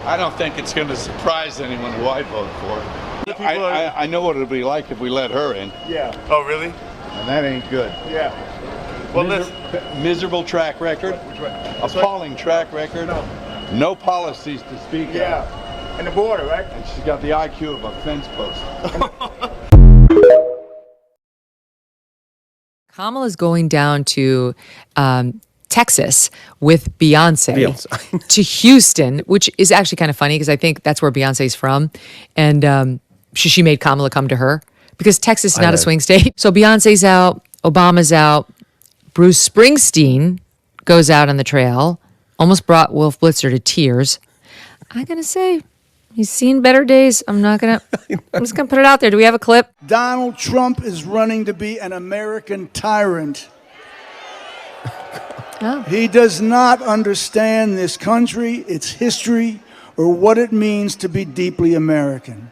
I don't think it's going to surprise anyone who I vote for. I know what it'll be like if we let her in. Yeah. Oh, really? And that ain't good. Yeah. Well, miserable track record. Appalling track record. No policies to speak of. Yeah. And the border, right? And she's got the IQ of a fence post. Kamala's going down to Texas with Beyonce. To Houston, which is actually kind of funny because I think that's where Beyonce's from. And she made Kamala come to her because Texas is not a swing state. So Beyonce's out, Obama's out, Bruce Springsteen goes out on the trail, almost brought Wolf Blitzer to tears. I'm going to say he's seen better days. I'm just going to put it out there. Do we have a clip? Donald Trump is running to be an American tyrant. Oh. He does not understand this country, its history, or what it means to be deeply American.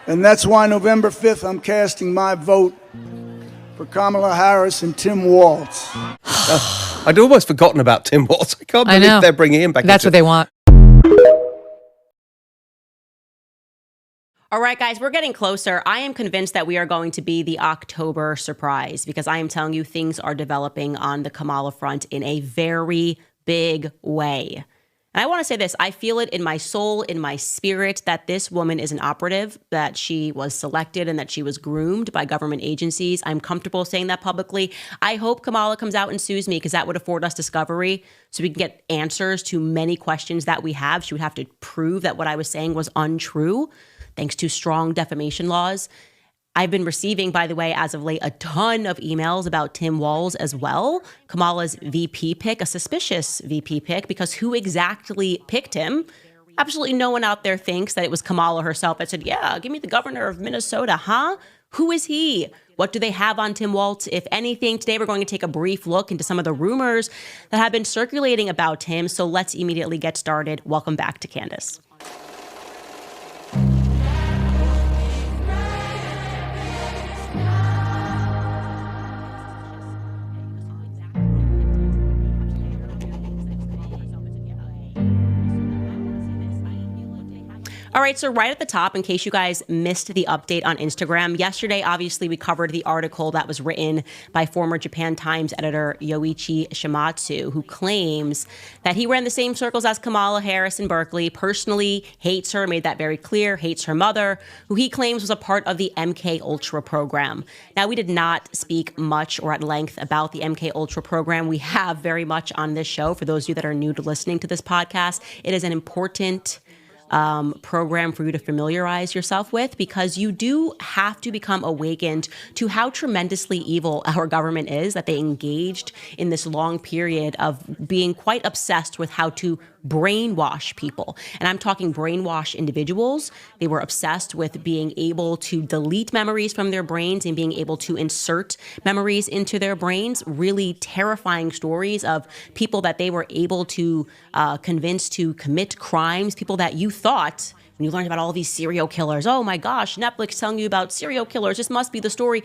And that's why November 5th, I'm casting my vote for Kamala Harris and Tim Walz. I'd almost forgotten about Tim Walz. I can't believe they're bringing him back. That's what they want. All right, guys, we're getting closer. I am convinced that we are going to be the October surprise because I am telling you things are developing on the Kamala front in a very big way. And I want to say this, I feel it in my soul, in my spirit, that this woman is an operative, that she was selected and that she was groomed by government agencies. I'm comfortable saying that publicly. I hope Kamala comes out and sues me because that would afford us discovery so we can get answers to many questions that we have. She would have to prove that what I was saying was untrue, thanks to strong defamation laws. I've been receiving, by the way, as of late, a ton of emails about Tim Walz as well. Kamala's VP pick, a suspicious VP pick, because who exactly picked him? Absolutely no one out there thinks that it was Kamala herself that said, yeah, give me the governor of Minnesota, huh? Who is he? What do they have on Tim Walz, if anything? Today, we're going to take a brief look into some of the rumors that have been circulating about him. So let's immediately get started. Welcome back to Candace. All right, so right at the top, in case you guys missed the update on Instagram, yesterday, obviously, we covered the article that was written by former Japan Times editor Yoichi Shimatsu, who claims that he ran the same circles as Kamala Harris in Berkeley, personally hates her, made that very clear, hates her mother, who he claims was a part of the MK Ultra program. Now, we did not speak much or at length about the MK Ultra program. We have very much on this show. For those of you that are new to listening to this podcast, it is an important program for you to familiarize yourself with, because you do have to become awakened to how tremendously evil our government is, that they engaged in this long period of being quite obsessed with how to brainwash people. And I'm talking brainwash individuals. They were obsessed with being able to delete memories from their brains and being able to insert memories into their brains. Really terrifying stories of people that they were able to convince to commit crimes, people that you thought, when you learned about all these serial killers, oh my gosh, Netflix telling you about serial killers, this must be the story.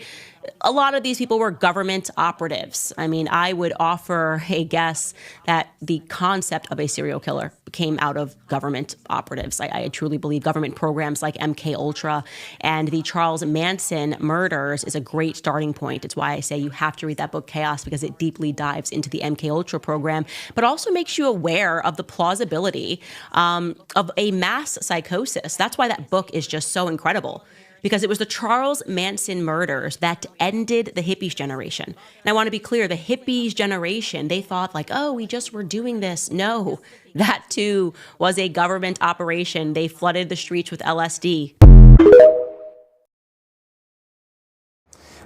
A lot of these people were government operatives. I mean, I would offer a guess that the concept of a serial killer came out of government operatives. I truly believe government programs like MK Ultra and the Charles Manson murders is a great starting point. It's why I say you have to read that book, Chaos, because it deeply dives into the MK Ultra program, but also makes you aware of the plausibility of a mass psychosis. That's why that book is just so incredible, because it was the Charles Manson murders that ended the hippies generation. And I want to be clear, the hippies generation, they thought like, oh, we just were doing this. No, that too was a government operation. They flooded the streets with LSD.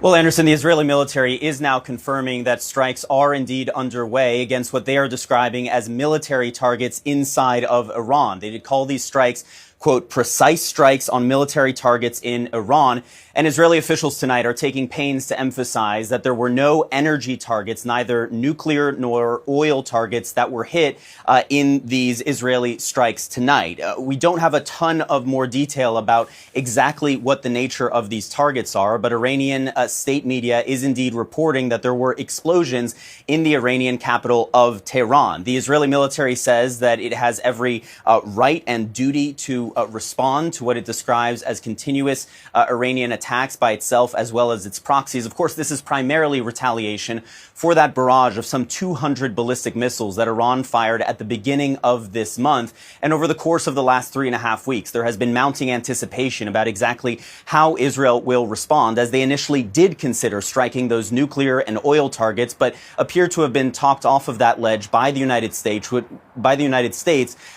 Well, Anderson, the Israeli military is now confirming that strikes are indeed underway against what they are describing as military targets inside of Iran. They did call these strikes quote, precise strikes on military targets in Iran. And Israeli officials tonight are taking pains to emphasize that there were no energy targets, neither nuclear nor oil targets, that were hit in these Israeli strikes tonight. We don't have a ton of more detail about exactly what the nature of these targets are, but Iranian state media is indeed reporting that there were explosions in the Iranian capital of Tehran. The Israeli military says that it has every right and duty to respond to what it describes as continuous Iranian attacks by itself as well as its proxies. Of course, this is primarily retaliation for that barrage of some 200 ballistic missiles that Iran fired at the beginning of this month. And over the course of the last 3.5 weeks, there has been mounting anticipation about exactly how Israel will respond, as they initially did consider striking those nuclear and oil targets, but appear to have been talked off of that ledge by the United States,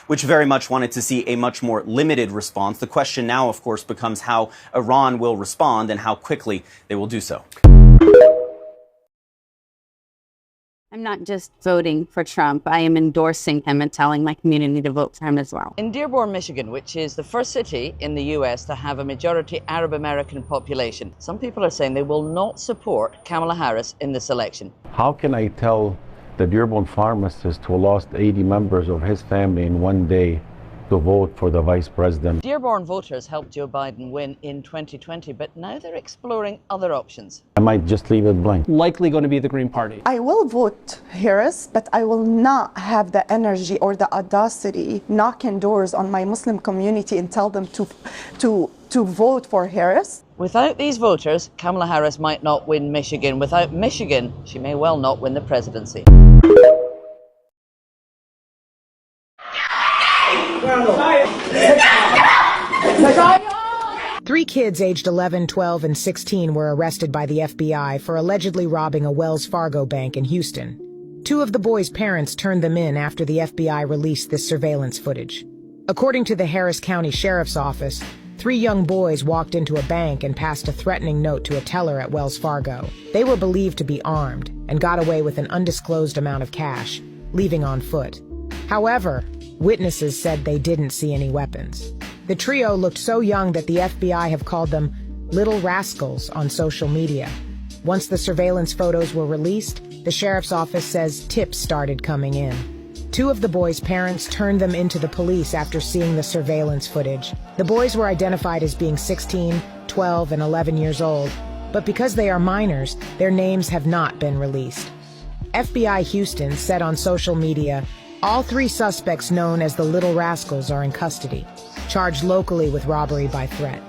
which very much wanted to see a much more limited response. The question now, of course, becomes how Iran will respond and how quickly they will do so. I'm not just voting for Trump. I am endorsing him and telling my community to vote for him as well. In Dearborn, Michigan, which is the first city in the U.S. to have a majority Arab American population, some people are saying they will not support Kamala Harris in this election. How can I tell the Dearborn pharmacist who lost 80 members of his family in one day to vote for the vice president? Dearborn voters helped Joe Biden win in 2020, but now they're exploring other options. I might just leave it blank. Likely going to be the Green Party. I will vote Harris, but I will not have the energy or the audacity knocking doors on my Muslim community and tell them to vote for Harris. Without these voters, Kamala Harris might not win Michigan. Without Michigan, she may well not win the presidency. Three kids aged 11, 12, and 16 were arrested by the FBI for allegedly robbing a Wells Fargo bank in Houston. Two of the boys' parents turned them in after the FBI released this surveillance footage. According to the Harris County Sheriff's Office, three young boys walked into a bank and passed a threatening note to a teller at Wells Fargo. They were believed to be armed and got away with an undisclosed amount of cash, leaving on foot. However, witnesses said they didn't see any weapons. The trio looked so young that the FBI have called them little rascals on social media. Once the surveillance photos were released, the sheriff's office says tips started coming in. Two of the boys' parents turned them into the police after seeing the surveillance footage. The boys were identified as being 16, 12, and 11 years old, but because they are minors, their names have not been released. FBI Houston said on social media, all three suspects known as the Little Rascals are in custody, charged locally with robbery by threat.